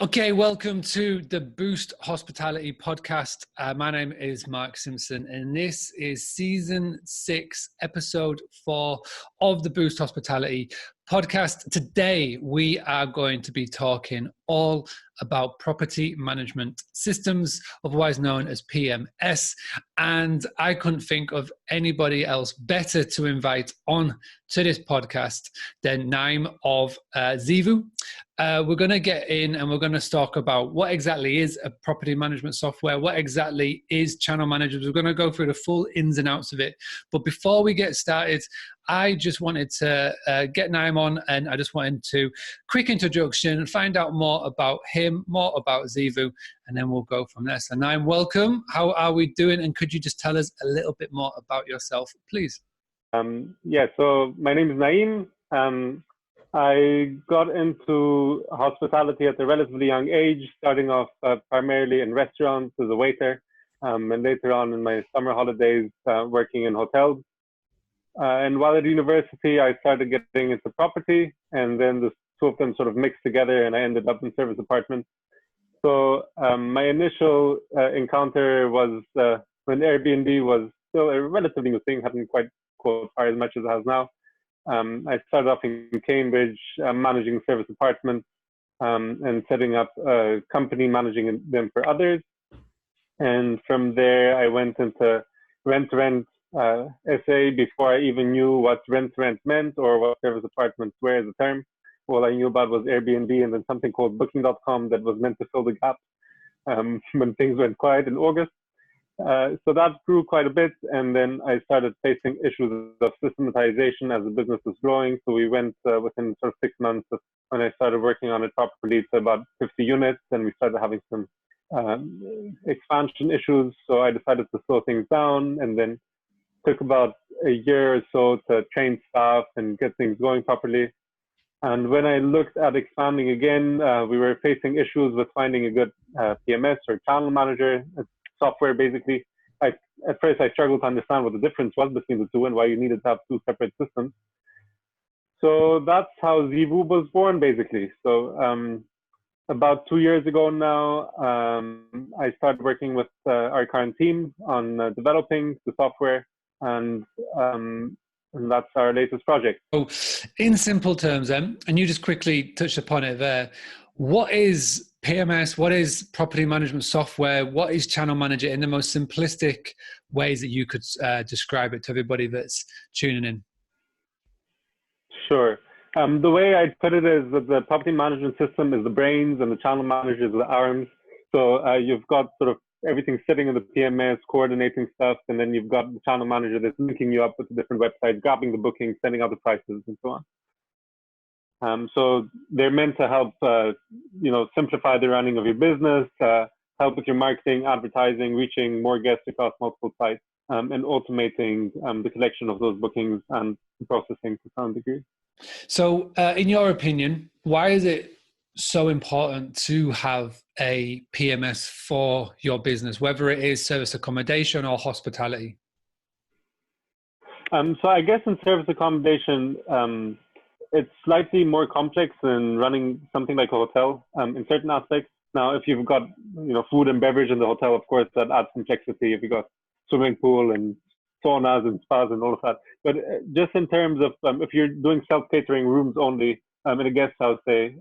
Okay, welcome to the Boost Hospitality podcast. My name is Mark Simpson, and this is season 6, episode 4 of the Boost Hospitality podcast. Today, we are going to be talking all about property management systems, otherwise known as PMS. And I couldn't think of anybody else better to invite on to this podcast than Naim of Zivu. We're going to get in and we're going to talk about what exactly is a property management software, what exactly is channel managers. We're going to go through the full ins and outs of it. But before we get started, I just wanted to get Naim on, and I just wanted to quick introduction, find out more about him, more about Zivu, and then we'll go from there. So Naim, welcome. How are we doing? And could you just tell us a little bit more about yourself, please? So my name is Naim. I got into hospitality at a relatively young age, starting off primarily in restaurants as a waiter, and later on in my summer holidays working in hotels. And while at university, I started getting into property, and then the two of them sort of mixed together, and I ended up in service apartments. So my initial encounter was when Airbnb was still a relatively new thing, hadn't quite caught fire as much as it has now. I started off in Cambridge, managing service apartments and setting up a company managing them for others. And from there, I went into rent-to-rent SA before I even knew what rent-to-rent meant or what service apartments were as a term. All I knew about was Airbnb and then something called Booking.com that was meant to fill the gap when things went quiet in August. So that grew quite a bit, and then I started facing issues of systematization as the business was growing. So we went within sort of 6 months of when I started working on it properly to about 50 units, and we started having some expansion issues. So I decided to slow things down, and then took about a year or so to train staff and get things going properly. And when I looked at expanding again, we were facing issues with finding a good PMS or channel manager software. Basically, at first I struggled to understand what the difference was between the two and why you needed to have two separate systems. So that's how Zivu was born, basically. So about 2 years ago now, I started working with our current team on developing the software, and that's our latest project. So in simple terms then, and you just quickly touched upon it there, what is PMS? What is property management software? What is channel manager in the most simplistic ways that you could describe it to everybody that's tuning in? Sure. The way I put it is that the property management system is the brains and the channel managers are the arms. So you've got sort of everything sitting in the PMS, coordinating stuff, and then you've got the channel manager that's linking you up with the different websites, grabbing the bookings, sending out the prices, and so on. So they're meant to help, simplify the running of your business, help with your marketing, advertising, reaching more guests across multiple sites, and automating the collection of those bookings and processing to some degree. So in your opinion, why is it so important to have a PMS for your business, whether it is service accommodation or hospitality? So I guess in service accommodation, it's slightly more complex than running something like a hotel in certain aspects. Now, if you've got food and beverage in the hotel, of course, that adds complexity. If you've got swimming pool and saunas and spas and all of that. But just in terms of if you're doing self-catering rooms only in a guest house, say,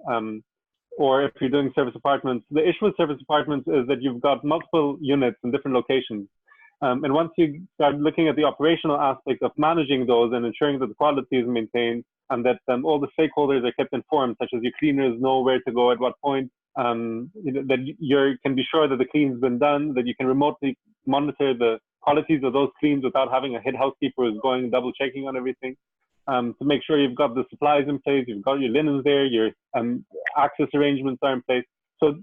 or if you're doing service apartments, the issue with service apartments is that you've got multiple units in different locations. And once you start looking at the operational aspect of managing those and ensuring that the quality is maintained and that all the stakeholders are kept informed, such as your cleaners know where to go at what point, that you can be sure that the clean's been done, that you can remotely monitor the qualities of those cleans without having a head housekeeper who's going double checking on everything. To make sure you've got the supplies in place, you've got your linens there, your access arrangements are in place. So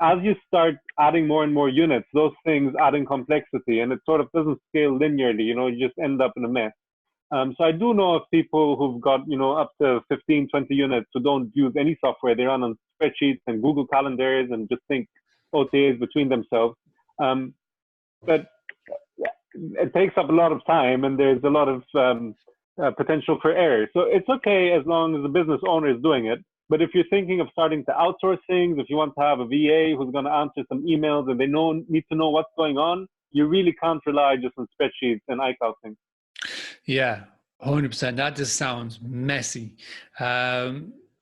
as you start adding more and more units, those things add in complexity, and it sort of doesn't scale linearly. You just end up in a mess. So I do know of people who've got up to 15, 20 units who don't use any software. They run on spreadsheets and Google calendars and just think OTAs between themselves. But it takes up a lot of time, and there's a lot of potential for error. So it's okay as long as the business owner is doing it. But if you're thinking of starting to outsource things, if you want to have a VA who's going to answer some emails and they need to know what's going on, you really can't rely just on spreadsheets and iCloud things. Yeah, 100%. That just sounds messy.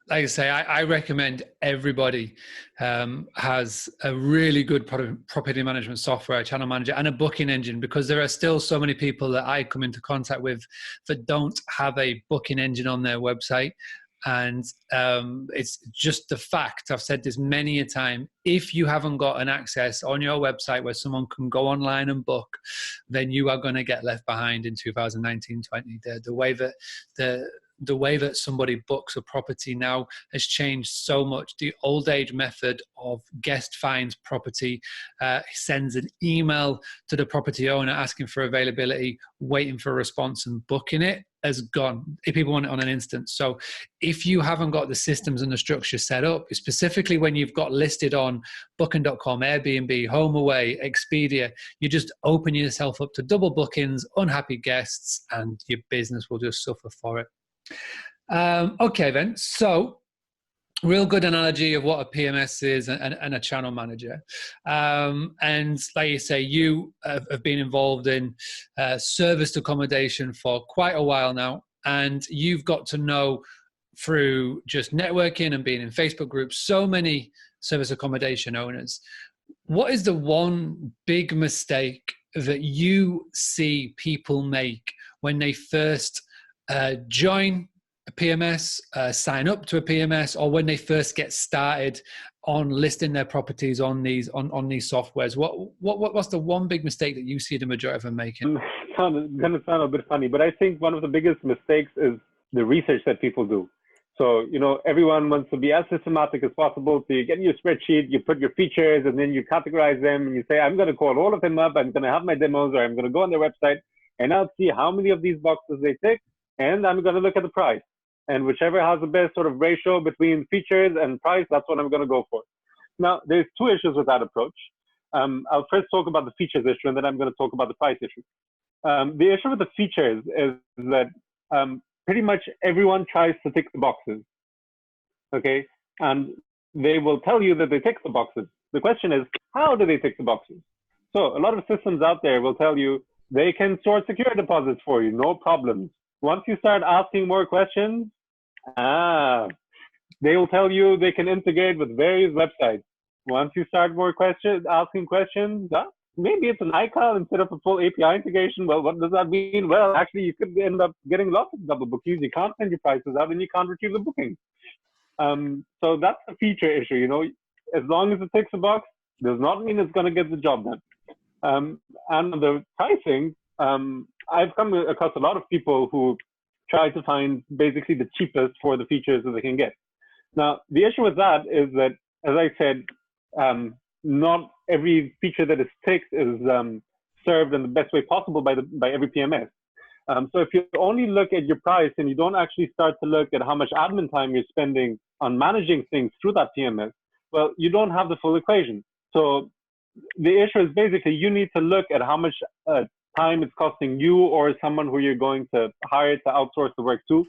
Like I say, I recommend everybody has a really good property management software, channel manager, and a booking engine, because there are still so many people that I come into contact with that don't have a booking engine on their website. And it's just the fact, I've said this many a time, if you haven't got an access on your website where someone can go online and book, then you are going to get left behind in 2019-20. The way that somebody books a property now has changed so much. The old age method of guest finds property, sends an email to the property owner asking for availability, waiting for a response and booking it, has gone. People want it on an instant. So if you haven't got the systems and the structure set up, specifically when you've got listed on Booking.com, Airbnb, HomeAway, Expedia, you just open yourself up to double bookings, unhappy guests, and your business will just suffer for it. Okay then, so real good analogy of what a PMS is and a channel manager. And like you say, you have been involved in serviced accommodation for quite a while now, and you've got to know through just networking and being in Facebook groups so many service accommodation owners. What is the one big mistake that you see people make when they first join a PMS, sign up to a PMS, or when they first get started on listing their properties on these softwares? What's the one big mistake that you see the majority of them making? It's going to sound a bit funny, but I think one of the biggest mistakes is the research that people do. So, everyone wants to be as systematic as possible. So you get your spreadsheet, you put your features, and then you categorize them, and you say, I'm going to call all of them up, I'm going to have my demos, or I'm going to go on their website, and I'll see how many of these boxes they tick, and I'm going to look at the price. And whichever has the best sort of ratio between features and price, that's what I'm going to go for. Now, there's two issues with that approach. I'll first talk about the features issue, and then I'm going to talk about the price issue. The issue with the features is that pretty much everyone tries to tick the boxes, okay? And they will tell you that they tick the boxes. The question is, how do they tick the boxes? So a lot of systems out there will tell you they can store secure deposits for you, no problems. Once you start asking more questions, they will tell you they can integrate with various websites. Once you start asking questions, maybe it's an iCal instead of a full API integration. Well, what does that mean? Well, actually, you could end up getting lots of double bookings. You can't send your prices out, and you can't retrieve the booking. So that's the feature issue. As long as it ticks a box, does not mean it's going to get the job done. And the pricing, I've come across a lot of people who try to find basically the cheapest for the features that they can get. Now, the issue with that is that, as I said, not every feature that is ticked is served in the best way possible by every PMS. So if you only look at your price and you don't actually start to look at how much admin time you're spending on managing things through that PMS, well, you don't have the full equation. So the issue is basically you need to look at how much time it's costing you or someone who you're going to hire to outsource the work to,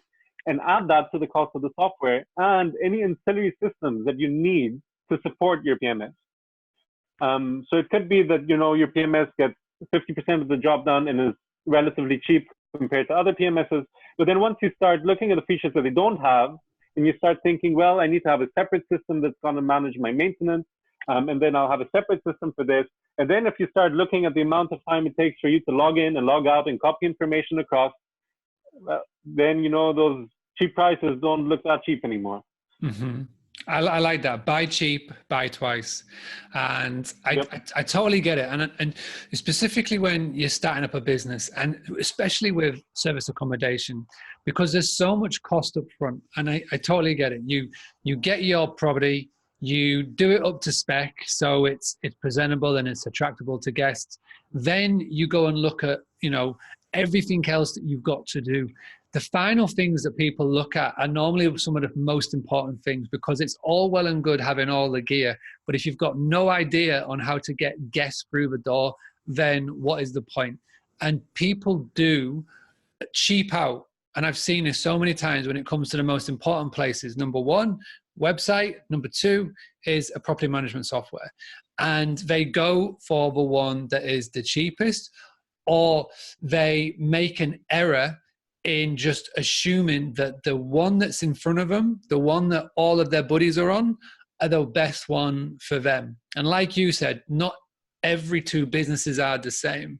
and add that to the cost of the software and any ancillary systems that you need to support your PMS. So it could be that, your PMS gets 50% of the job done and is relatively cheap compared to other PMSs. But then once you start looking at the features that they don't have, and you start thinking, well, I need to have a separate system that's going to manage my maintenance, and then I'll have a separate system for this. And then if you start looking at the amount of time it takes for you to log in and log out and copy information across, well, then, those cheap prices don't look that cheap anymore. Mm-hmm. I like that. Buy cheap, buy twice. And I totally get it. And specifically when you're starting up a business, and especially with service accommodation, because there's so much cost up front. And I totally get it. You get your property, you do it up to spec, so it's presentable and it's attractable to guests. Then you go and look at, everything else that you've got to do. The final things that people look at are normally some of the most important things, because it's all well and good having all the gear, but if you've got no idea on how to get guests through the door, then what is the point? And people do cheap out. And I've seen this so many times when it comes to the most important places. Number one, website. Number two is a property management software. And they go for the one that is the cheapest, or they make an error in just assuming that the one that's in front of them, the one that all of their buddies are on, are the best one for them. And like you said, not every two businesses are the same.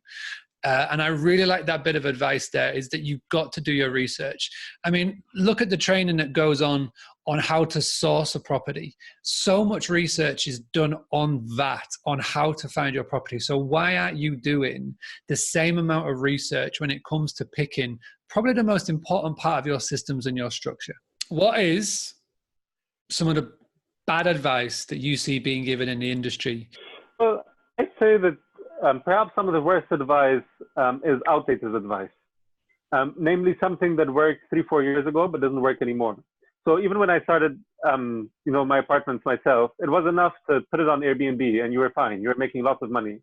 And I really like that bit of advice there, is that you've got to do your research. I mean, look at the training that goes on how to source a property. So much research is done on that, on how to find your property. So why aren't you doing the same amount of research when it comes to picking probably the most important part of your systems and your structure? What is some of the bad advice that you see being given in the industry? Well, I'd say that perhaps some of the worst advice is outdated advice, namely something that worked 3-4 years ago but doesn't work anymore. So even when I started, my apartments myself, it was enough to put it on Airbnb and you were fine. You were making lots of money.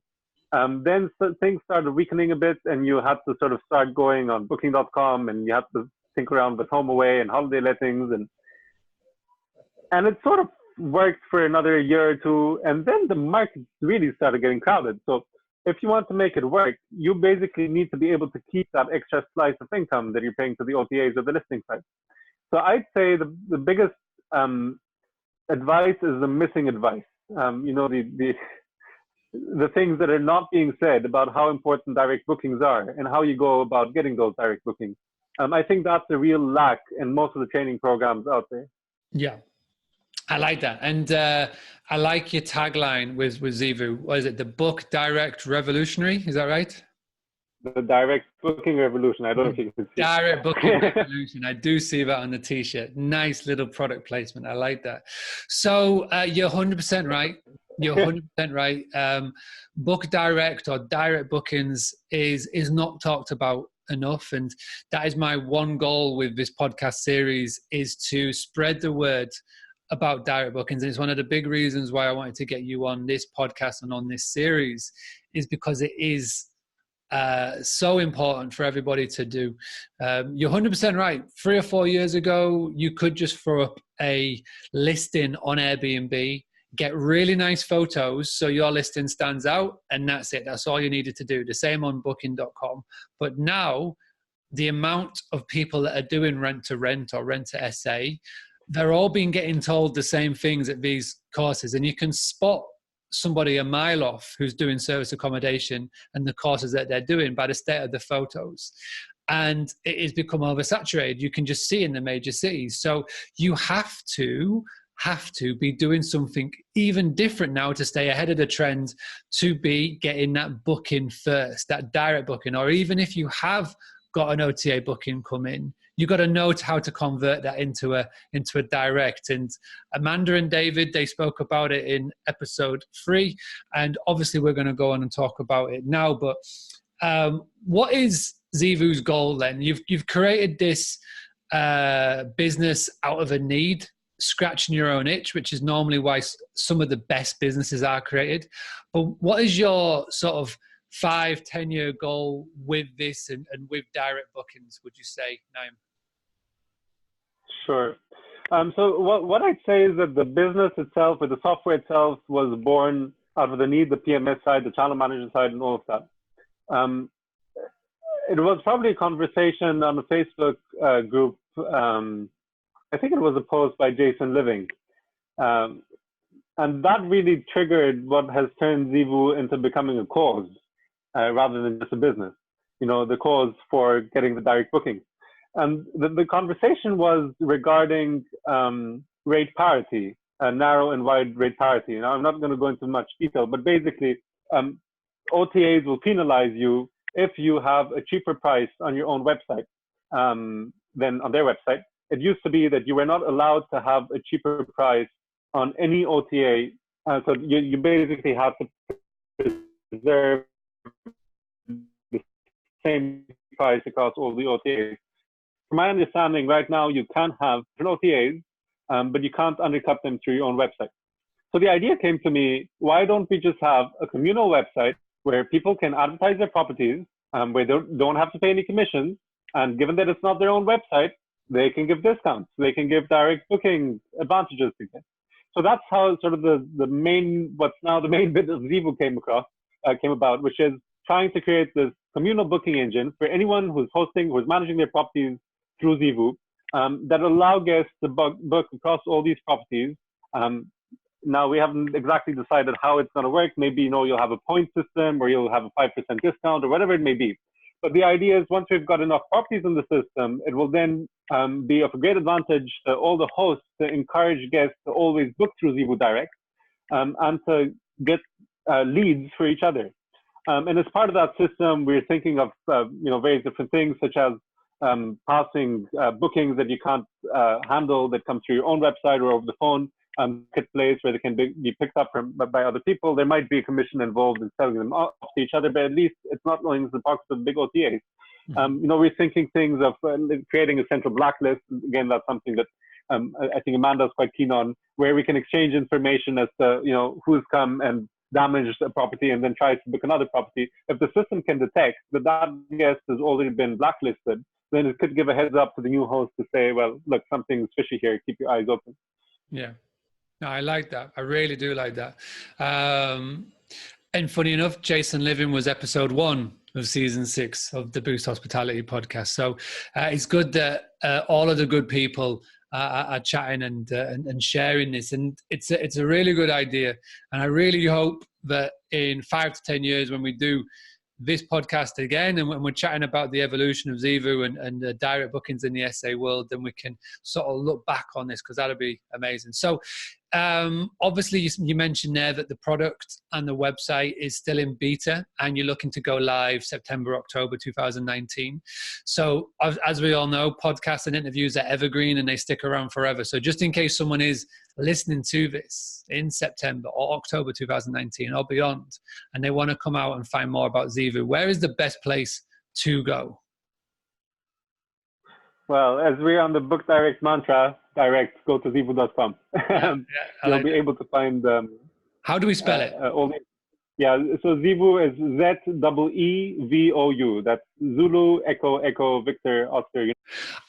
Then things started weakening a bit, and you had to sort of start going on Booking.com, and you had to think around with HomeAway and holiday lettings, and it sort of worked for another year or two, and then the market really started getting crowded. So if you want to make it work, you basically need to be able to keep that extra slice of income that you're paying to the OTAs or the listing sites. So I'd say the biggest advice is the missing advice. The things that are not being said about how important direct bookings are and how you go about getting those direct bookings. I think that's a real lack in most of the training programs out there. Yeah, I like that. And I like your tagline with Zivu. What is it? The book direct revolutionary. Is that right? The direct booking revolution. I don't know if you can see. Direct booking revolution. I do see that on the t-shirt. Nice little product placement. I like that. So you're 100% right. You're 100% right. Book direct or direct bookings is not talked about enough. And that is my one goal with this podcast series, is to spread the word about direct bookings. And it's one of the big reasons why I wanted to get you on this podcast and on this series, is because it is so important for everybody to do. You're 100% right. 3 or 4 years ago, you could just throw up a listing on Airbnb, get really nice photos so your listing stands out, and that's it. That's all you needed to do. The same on booking.com. But now the amount of people that are doing rent to rent or rent to SA, they're all been getting told the same things at these courses, and you can spot somebody a mile off who's doing service accommodation and the courses that they're doing by the state of the photos. And it has become oversaturated. You can just see in the major cities. So you have to be doing something even different now to stay ahead of the trend, to be getting that booking first, that direct booking. Or even if you have got an OTA booking come in, you've got to know how to convert that into a direct. And Amanda and David, they spoke about it in episode 3. And obviously we're going to go on and talk about it now. But what is Zivu's goal then? You've created this business out of a need, scratching your own itch, which is normally why some of the best businesses are created. But what is your sort of 5-10 year goal with this and with direct bookings, would you say, Naim? Sure. So what I'd say is that the business itself, or the software itself, was born out of the need, the PMS side, the channel manager side, and all of that. It was probably a conversation on a Facebook group. I think it was a post by Jason Living. And that really triggered what has turned Zivu into becoming a cause rather than just a business. The cause for getting the direct booking. And the conversation was regarding rate parity, narrow and wide rate parity. Now, I'm not going to go into much detail, but basically, OTAs will penalize you if you have a cheaper price on your own website than on their website. It used to be that you were not allowed to have a cheaper price on any OTA. So you basically have to preserve the same price across all the OTAs. From my understanding, right now, you can have OTAs, but you can't undercut them through your own website. So the idea came to me, why don't we just have a communal website where people can advertise their properties, where they don't have to pay any commissions, and given that it's not their own website, they can give discounts, they can give direct booking advantages to guests. So that's how sort of the main, what's now the main bit of Zeevou came about, which is trying to create this communal booking engine for anyone who's hosting, who's managing their properties through Zeevou, that allow guests to book across all these properties. Now we haven't exactly decided how it's going to work. Maybe, you'll have a point system, or you'll have a 5% discount, or whatever it may be. But the idea is, once we've got enough properties in the system, it will then be of a great advantage to all the hosts to encourage guests to always book through Zeevou Direct, and to get leads for each other. And as part of that system, we're thinking of various different things, such as passing bookings that you can't handle that come through your own website or over the phone, marketplace where they can be picked up by other people. There might be a commission involved in selling them off to each other, but at least it's not going into the pockets of big OTAs. We're thinking things of creating a central blacklist. Again, that's something that I think Amanda's quite keen on, where we can exchange information as to who's come and damaged a property and then tries to book another property. If the system can detect that guest has already been blacklisted, then it could give a heads up to the new host to say, well, look, something's fishy here, keep your eyes open. Yeah. No, I like that. I really do like that. And funny enough, Jason Living was episode 1 of season 6 of the Boost Hospitality podcast. So it's good that all of the good people are chatting and sharing this. And it's a really good idea. And I really hope that in 5 to 10 years, when we do this podcast again, and when we're chatting about the evolution of Zeevou and the direct bookings in the SA world, then we can sort of look back on this, because that'll be amazing. So obviously you mentioned there that the product and the website is still in beta, and you're looking to go live September, October 2019. So as we all know, podcasts and interviews are evergreen and they stick around forever. So just in case someone is listening to this in September or October 2019 or beyond, and they want to come out and find more about Zeevou, where is the best place to go? Well, as we're on the Book Direct mantra, go to zeevou.com. You'll be able to find... how do we spell it? So Zeevou is ZEEVOU. That's Zulu, Echo, Victor, Oscar.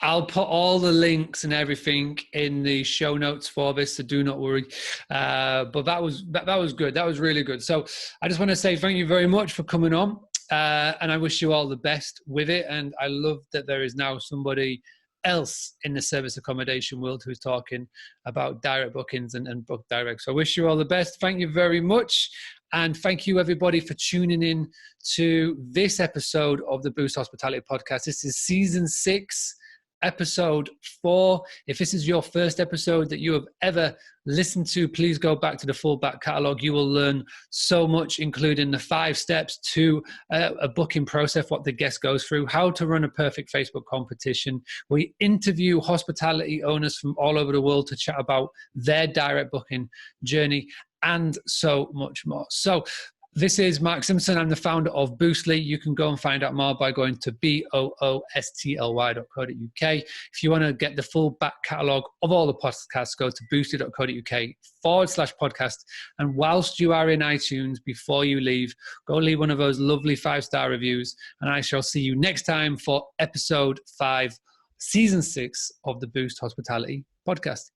I'll put all the links and everything in the show notes for this, so do not worry. But that was good. That was really good. So I just want to say thank you very much for coming on. And I wish you all the best with it. And I love that there is now somebody else in the service accommodation world who's talking about direct bookings and book direct. So I wish you all the best. Thank you very much. And thank you everybody for tuning in to this episode of the Boost Hospitality Podcast. This is season 6, episode 4. If this is your first episode that you have ever listened to, please go back to the full back catalogue. You will learn so much, including the 5 steps to a booking process, what the guest goes through, how to run a perfect Facebook competition. We interview hospitality owners from all over the world to chat about their direct booking journey, and so much more. So this is Mark Simpson. I'm the founder of Boostly. You can go and find out more by going to boostly.co.uk. If you want to get the full back catalogue of all the podcasts, go to boostly.co.uk/podcast. And whilst you are in iTunes, before you leave, go leave one of those lovely 5-star reviews. And I shall see you next time for episode 5, season 6 of the Boost Hospitality Podcast.